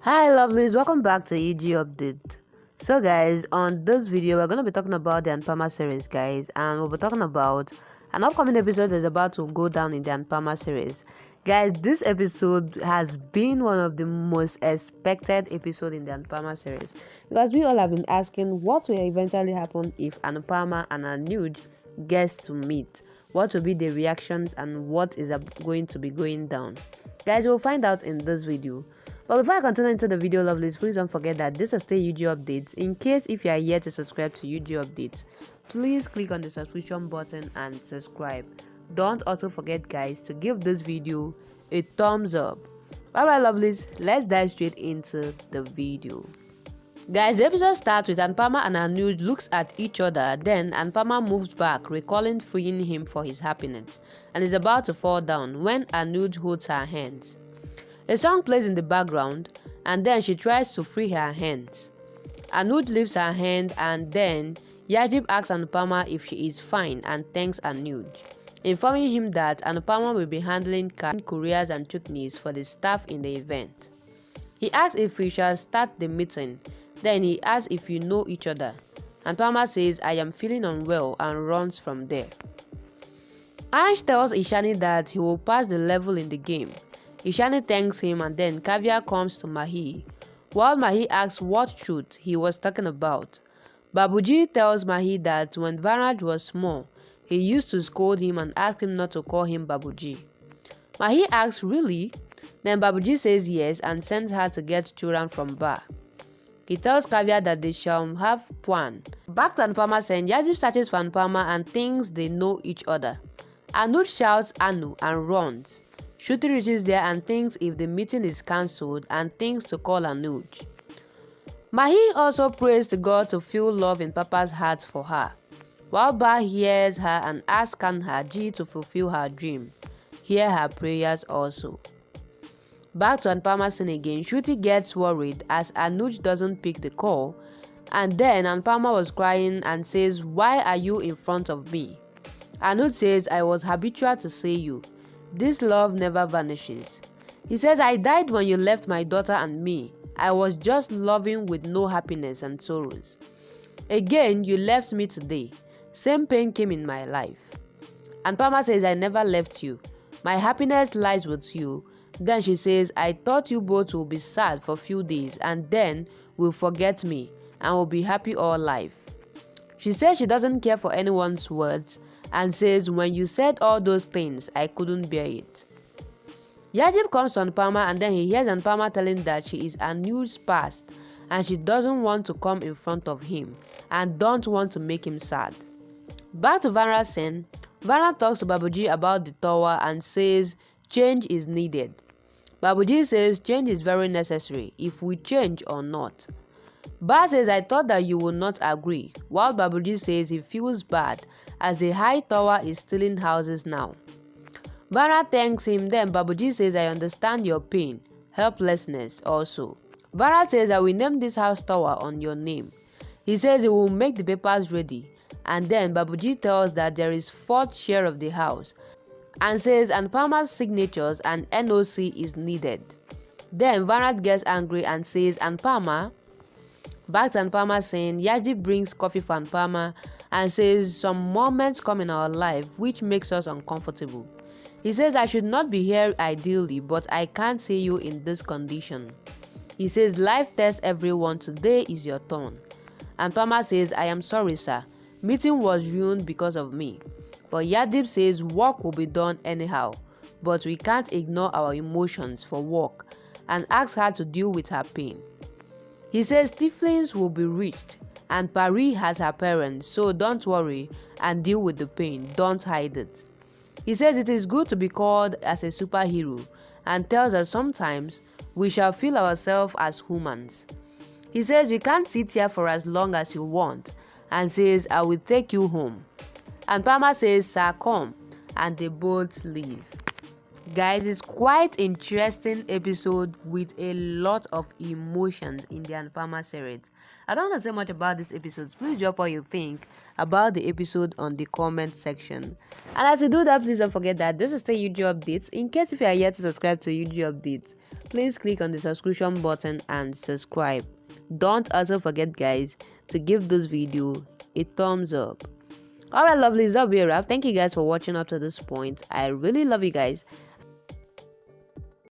Hi lovelies, welcome back to EG Update. So guys, on this video we're going to be talking about the Anupama series guys, and we'll be talking about an upcoming episode that's about to go down in the Anupama series. Guys, this episode has been one of the most expected episodes in the Anupama series because we all have been asking what will eventually happen if Anupama and Anuj gets to meet. What will be the reactions and what is going to be going down? Guys, we'll find out in this video. But before I continue into the video, lovelies, please don't forget that this is still UG Updates. In case if you are yet to subscribe to UG Updates, please click on the subscription button and subscribe. Don't also forget, guys, to give this video a thumbs up. Alright, lovelies, let's dive straight into the video. Guys, the episode starts with Anupama and Anuj looks at each other, then Anupama moves back, recalling freeing him for his happiness, and is about to fall down when Anuj holds her hands. A song plays in the background, and then she tries to free her hands. Anuj lifts her hand, and then Yajib asks Anupama if she is fine and thanks Anuj, informing him that Anupama will be handling couriers and chutneys for the staff in the event. He asks if we shall start the meeting, then he asks if you know each other. Anupama says, I am feeling unwell, and runs from there. Anj tells Ishani that he will pass the level in the game. Ishani thanks him, and then Kavya comes to Mahi. While Mahi asks what truth he was talking about, Babuji tells Mahi that when Varaj was small, he used to scold him and ask him not to call him Babuji. Mahi asks, really? Then Babuji says yes and sends her to get children from bar. He tells Kavya that they shall have Puan. Back to Anupama saying Yazib searches for Anupama and thinks they know each other. Anuj shouts Anu and runs. Shruti reaches there and thinks if the meeting is cancelled and thinks to call Anuj. Mahi also prays to God to feel love in Papa's heart for her. While Ba hears her and asks Kanhaji to fulfill her dream. Hear her prayers also. Back to Anupama scene again, Shruti gets worried as Anuj doesn't pick the call, and then Anupama was crying and says, why are you in front of me? Anuj says, I was habitual to say you. This love never vanishes. He says, I died when you left my daughter and me. I was just loving with no happiness and sorrows. Again, you left me today. Same pain came in my life. And Pama says, I never left you. My happiness lies with you. Then she says, I thought you both will be sad for a few days and then will forget me and will be happy all life. She says she doesn't care for anyone's words and says, when you said all those things, I couldn't bear it. Yajib comes to Anupama and then he hears Anupama telling that she is Anuj's past and she doesn't want to come in front of him and don't want to make him sad. Back to Vanra's scene, Vanra talks to Babuji about the tower and says change is needed. Babuji says change is very necessary if we change or not. Ba says, I thought that you would not agree, while Babuji says he feels bad as the high tower is stealing houses now. Vanra thanks him, then Babuji says, I understand your pain, helplessness also. Vanra says, I will name this house tower on your name. He says he will make the papers ready, and then Babuji tells that there is 4th share of the house, and says Anupama's signatures and NOC is needed. Then Vanra gets angry and says, Anupama. Back to Anupama saying, Yajdi brings coffee for Anupama and says some moments come in our life which makes us uncomfortable. He says, I should not be here ideally, but I can't see you in this condition. He says, life tests everyone, today is your turn. Anupama says, I am sorry sir, meeting was ruined because of me. But Yadip says work will be done anyhow, but we can't ignore our emotions for work and asks her to deal with her pain. He says Tiflins will be reached and Paris has her parents, so don't worry and deal with the pain, don't hide it. He says it is good to be called as a superhero and tells us sometimes we shall feel ourselves as humans. He says you can't sit here for as long as you want and says I will take you home. And Pama says sir come, and they both leave. Guys, it's quite interesting episode with a lot of emotions in the Anupama series. I don't want to say much about this episode. Please drop what you think about the episode on the comment section. And as you do that, please don't forget that this is the YouTube updates. In case if you are yet to subscribe to YouTube updates, please click on the subscription button and subscribe. Don't also forget, guys, to give this video a thumbs up. Alright, lovelies, that'll be a wrap. Thank you guys for watching up to this point. I really love you guys,